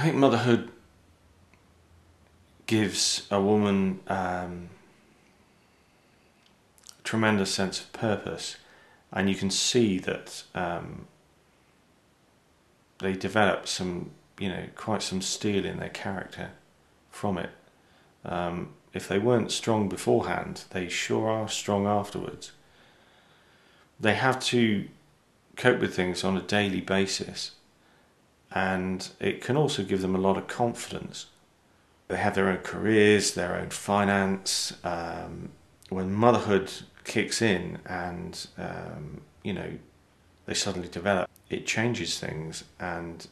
think motherhood gives a woman a tremendous sense of purpose, and you can see that they develop some, quite some steel in their character from it. If they weren't strong beforehand, they sure are strong afterwards. They have to cope with things on a daily basis, and it can also give them a lot of confidence. They have their own careers, their own finance. When motherhood kicks in and they suddenly develop, it changes things, and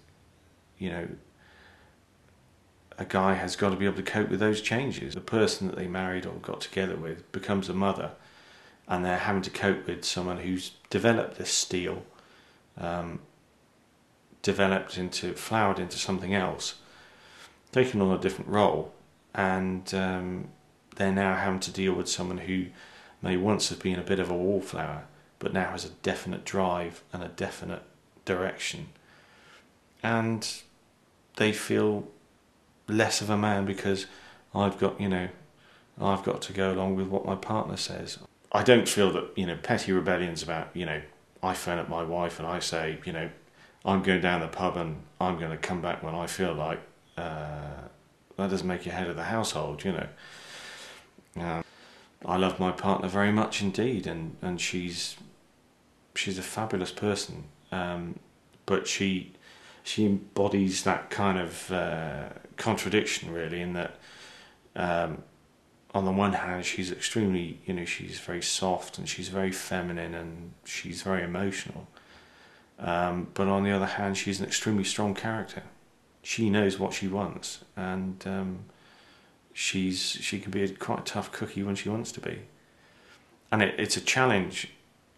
a guy has got to be able to cope with those changes. The person that they married or got together with becomes a mother, and they're having to cope with someone who's developed this steel, flowered into something else, taken on a different role, and they're now having to deal with someone who may once have been a bit of a wallflower, but now has a definite drive and a definite direction. And they feel less of a man because I've got to go along with what my partner says. I don't feel that, petty rebellions about, I phone up my wife and I say, I'm going down the pub and I'm going to come back when I feel like, that doesn't make you head of the household, I love my partner very much indeed, and she's a fabulous person, but she embodies that kind of contradiction, really, in that on the one hand she's extremely, she's very soft and she's very feminine and she's very emotional, but on the other hand she's an extremely strong character. She knows what she wants, and she can be a quite tough cookie when she wants to be, and it's a challenge,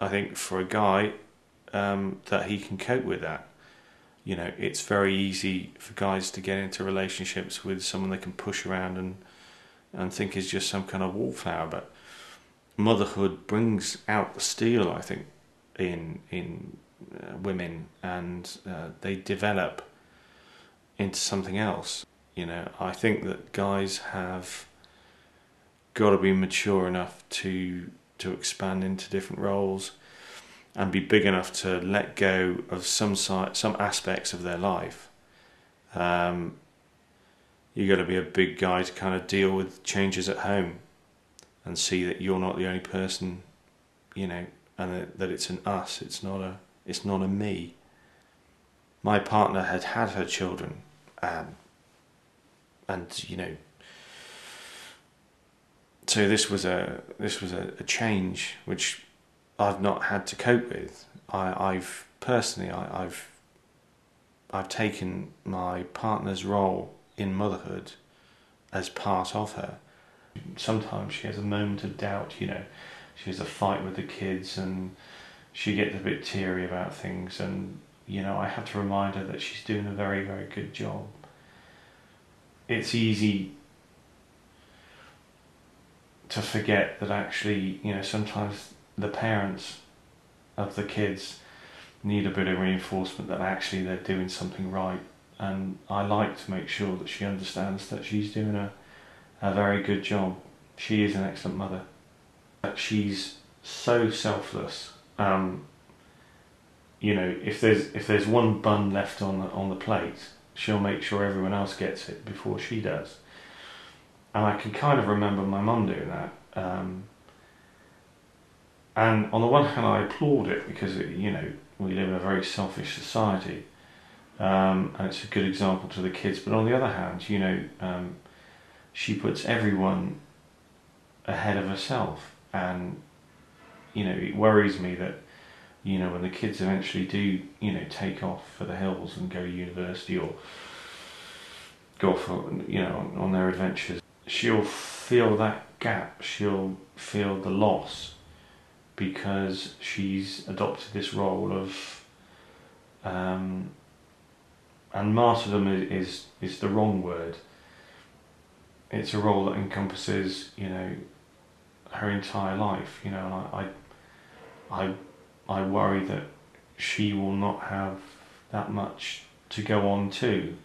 I think, for a guy that he can cope with that. It's very easy for guys to get into relationships with someone they can push around and think is just some kind of wallflower, but motherhood brings out the steel, I think, in women, and they develop into something else. I think that guys have got to be mature enough to expand into different roles and be big enough to let go of some aspects of their life. You got to be a big guy to kind of deal with changes at home and see that you're not the only person, and that it's an us. It's not a me. My partner had her children, and so this was a change which I've not had to cope with. I've taken my partner's role in motherhood as part of her. Sometimes she has a moment of doubt, she has a fight with the kids and she gets a bit teary about things, and I have to remind her that she's doing a very, very good job. It's easy to forget that actually, sometimes the parents of the kids need a bit of reinforcement that actually they're doing something right, and I like to make sure that she understands that she's doing a very good job. She is an excellent mother. She's so selfless. If there's one bun left on the plate, she'll make sure everyone else gets it before she does. And I can kind of remember my mum doing that. And on the one hand, I applaud it because we live in a very selfish society, and it's a good example to the kids. But on the other hand, she puts everyone ahead of herself, and it worries me that when the kids eventually do take off for the hills and go to university or go off on their adventures, she'll feel that gap. She'll feel the loss because she's adopted this role of, and martyrdom is the wrong word. It's a role that encompasses her entire life, and I worry that she will not have that much to go on to.